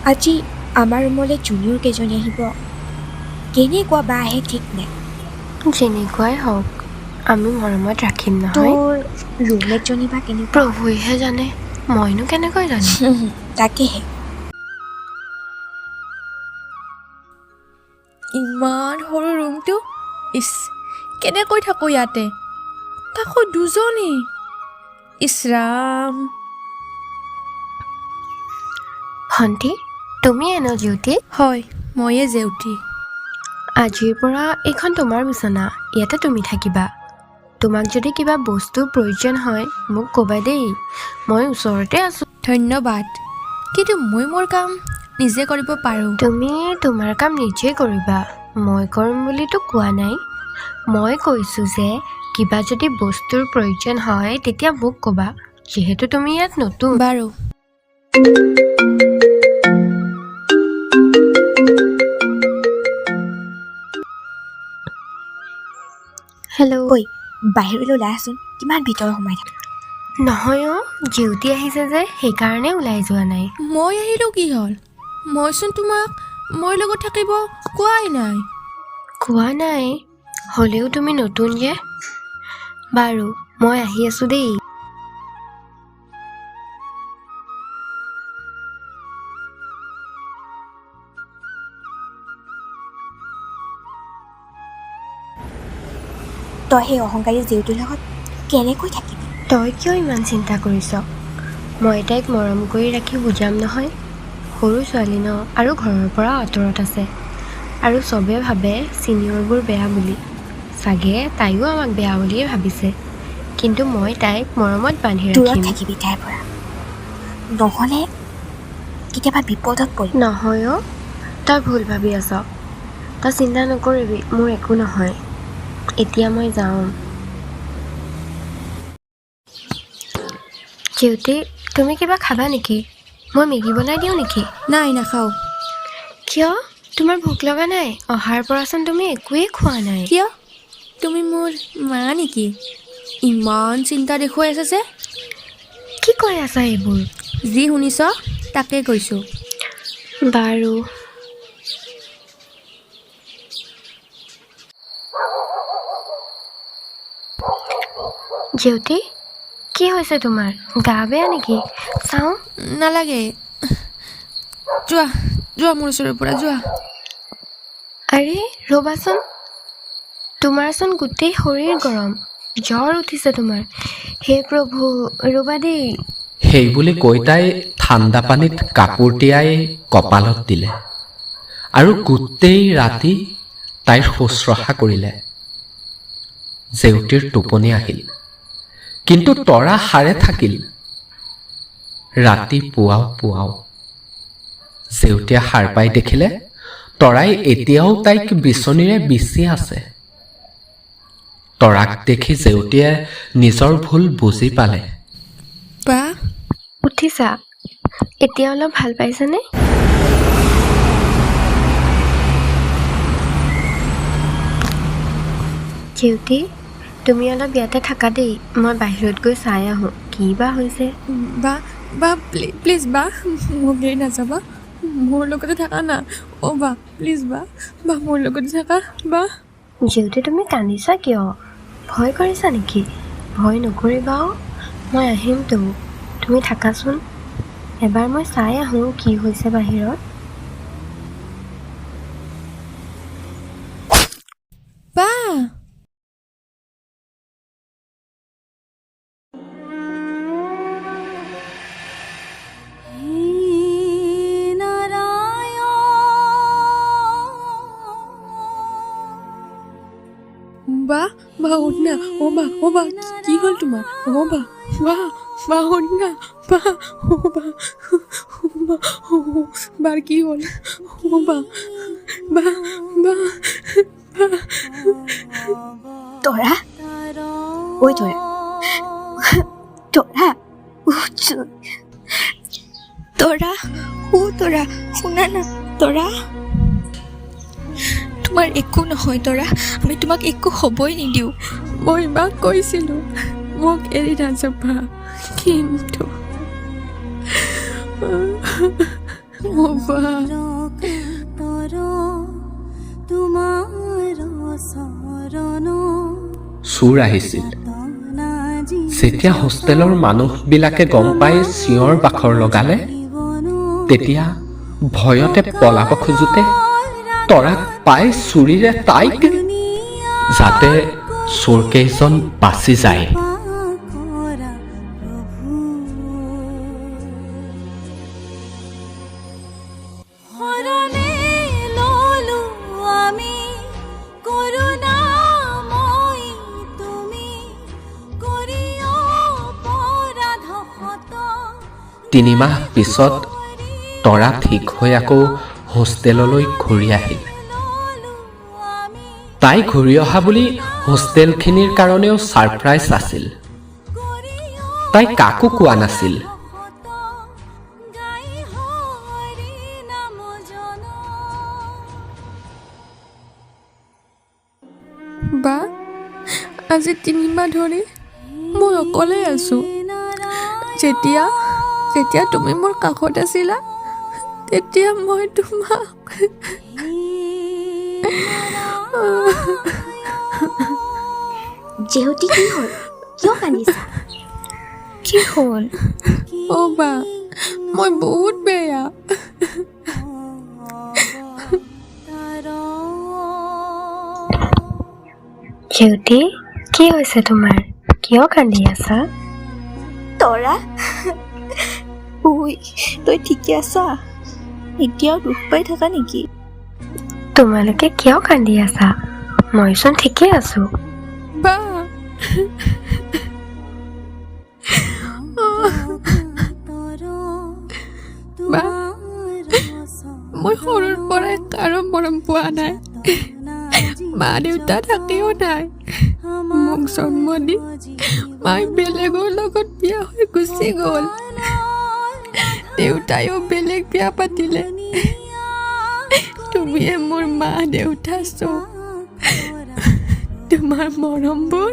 আজি আমাৰ ৰুমলৈ জুনিয়ৰ কেইজনী আহিব। কেনেকুৱা বা আহে ঠিক নাই। যেনেকুৱাই হওক আমি মৰমত ৰাখিম নহয়। তোৰ ৰুমমেটজনী বা কেনেকুৱা? প্ৰভুৱেহে জানে, মইনো কেনেকৈ জানিম। তাকেহে। ইমান সৰু ৰুমটো, ইচ কেনেকৈ থাকোঁ ইয়াতে, তাকো দুজনী। ইছৰাম। ভণ্টি তুমি এন জ্যোতি? হয়, ময়ে জেউতি। আজিৰ পৰা এইখন তোমাৰ বিচনা, ইয়াতে তুমি থাকিবা। তোমাক যদি কিবা বস্তুৰ প্ৰয়োজন হয় মোক ক'বা দেই, মই ওচৰতে আছোঁ। ধন্যবাদ, কিন্তু মই মোৰ কাম নিজে কৰিব পাৰোঁ। তুমি তোমাৰ কাম নিজে কৰিবা, মই কৰিম বুলিতো কোৱা নাই। মই কৈছোঁ যে কিবা যদি বস্তুৰ প্ৰয়োজন হয় তেতিয়া মোক ক'বা, যিহেতু তুমি ইয়াত নতুন। বাৰু। হেল্ল'। ঐ বাহিৰলৈ ওলাই আছোন, কিমান ভিতৰত সোমাই থাক। নহয় অ', জেউতি আহিছে যে সেইকাৰণে ওলাই যোৱা নাই। মই আহিলোঁ কি হ'ল? মইচোন তোমাক মই লগত থাকিব কোৱাই নাই। কোৱা নাই, হ'লেও তুমি নতুন যে। বাৰু মই আহি আছোঁ দেই। তই সেই অহংকাৰী জেউতিৰ লগত কেনেকৈ থাকিবি? তই কিয় ইমান চিন্তা কৰিছ? মই তাইক মৰম কৰি ৰাখি বুজাম নহয়। সৰু ছোৱালী ন, আৰু ঘৰৰ পৰা আঁতৰত আছে, আৰু চবে ভাবে ছিনিয়ৰবোৰ বেয়া বুলি। চাগে তাইও আমাক বেয়া বুলিয়ে ভাবিছে, কিন্তু মই তাইক মৰমত বান্ধি দূৰত ৰাখিম। থাকিবি তাইৰ পৰা, নহ'লে কেতিয়াবা বিপদত পৰিম। নহয় অ', তই ভুল ভাবি আছ। তই চিন্তা নকৰিবি, মোৰ একো নহয়। এতিয়া মই যাওঁ। জেউতি তুমি কিবা খাবা নেকি? মই মেগী বনাই দিওঁ নেকি? নাই, নাখাওঁ। কিয়? তোমাৰ ভোক লগা নাই? অহাৰ পৰাচোন তুমি একোৱেই খোৱা নাই। কিয়? তুমি মোৰ মা নেকি? ইমান চিন্তা দেখুৱাই আছে যে। কি কৈ আছা এইবোৰ? যি শুনিছ তাকে কৈছোঁ। বাৰু। জেউতি কি হৈছে তোমাৰ? গা বেয়া নেকি? চাওঁ। নালাগে, যোৱা যোৱা মোৰ ওচৰৰ পৰা যোৱা। আৰে ৰ'বাচোন, তোমাৰচোন গোটেই শৰীৰ গৰম, জ্বৰ উঠিছে তোমাৰ। হে প্ৰভু, ৰ'বা দেই। সেই বুলি কৈ তাই ঠাণ্ডা পানীত কাপোৰ তিয়াই কপালত দিলে, আৰু গোটেই ৰাতি তাইৰ শুশ্ৰূষা কৰিলে। জেউতিৰ টোপনি আহিল, কিন্তু তৰা সাৰে থাকিল। ৰাতি পুৱাও জেউতিয়ে সাৰ পাই দেখিলে তৰাই এতিয়াও তাইক বিচনীৰে বিচি আছে। তৰাক দেখি জেউতিয়ে নিজৰ ভুল বুজি পালে। বা উঠিছা? এতিয়া অলপ ভাল পাইছানে? জেউতি তুমি অলপ ইয়াতে থাকা দেই, মই বাহিৰত গৈ চাই আহোঁ কি বা হৈছে। বা প্লিজ বা, মোক এৰি নাযাবা, মোৰ লগতে থাকা না। অ' বা প্লিজ বা মোৰ লগতে থাকা বা। জেউতি তুমি কান্দিছা কিয়? ভয় কৰিছা নেকি? ভয় নকৰিবা অ', মই আহিমতো, তুমি থাকাচোন। এবাৰ মই চাই আহোঁ কি হৈছে বাহিৰত। বা উঠ না। অ' বা কি হ'ল তোমাৰ? অ' বা উঠ না। বাৰ কি হ'ল? অ' বা তৰা, ঐ তৰা, তৰা উঠচোন। তৰা, তৰা শুনা না। তৰা, তোমাৰ একো নহয় তৰা, আমি তোমাক একো হ'বই নিদিওঁ। মই বাক কৈছিলোঁ মোক এৰি নাযাবা, কিন্তু বা চোৰ আহিছিল। যেতিয়া হোষ্টেলৰ মানুহবিলাকে গম পাই চিঞৰ বাখৰ লগালে, তেতিয়া ভয়তে পলাব খোজোতে তৰাক পাই চুৰিৰে তাইক, যাতে চোৰকেইজন বাচি যায়। তিনিমাহ পিছত তৰা ঠিক হৈ আকৌ হোষ্টেললৈ ঘূৰি আহিল। তাই ঘূৰি অহা বুলি হোষ্টেলখিনিৰ কাৰণেও ছাৰপ্ৰাইজ আছিল। তাই কাকো কোৱা নাছিল। বা আজি 3 মাহ ধৰি মই অকলে আছো। যেতিয়া তুমি মোৰ কাষত আছিলা, তেতিয়া মই তোমাক জেউতি কি হ'ল? কিয় কান্দিছা? কি হ'ল? বা মই বহুত বেয়া। জেউতি, কি হৈছে তোমাৰ? কিয় কান্দি আছা? তৰা, ঐ তই ঠিকে আছা? এতিয়াও দুখ পাই থাকা নেকি? তোমালোকে কিয় কান্দি আছা? মইচোন ঠিকেই আছো। বা বা মই সৰুৰ পৰাই কাৰো মৰম পোৱা নাই। মা দেউতা থাকিও নাই। মোক জন্ম দি মাই বেলেগৰ লগত বিয়া হৈ গুচি গ'ল। দেউতাইও বেলেগ বিয়া পাতিলে। তুমিয়ে মোৰ মা দেউতা চব। তোমাৰ মৰমবোৰ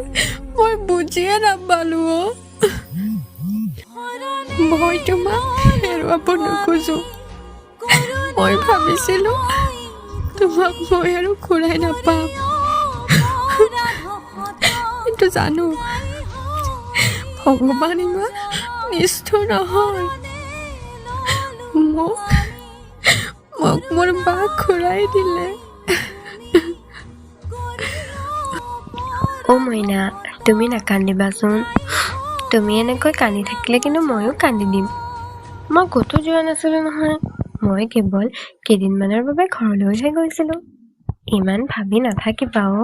মই বুজিয়ে নাপালো। মই তোমাক হেৰুৱাব নোখোজো। মই ভাবিছিলো তোমাক মই আৰু ঘূৰাই নাপাম, কিন্তু জানো ভগৱান ইমান নিষ্ঠুৰ নহয়। মোক মোৰ বা ঘূৰাই দিলে। অ' মইনা, তুমি নাকান্দিবাচোন। তুমি এনেকৈ কান্দি থাকিলে কিন্তু ময়ো কান্দি দিম। মই ক'তো যোৱা নাছিলো নহয়। মই কেৱল কেইদিনমানৰ বাবে ঘৰলৈহে গৈছিলো। ইমান ভাবি নাথাকিবা অ'।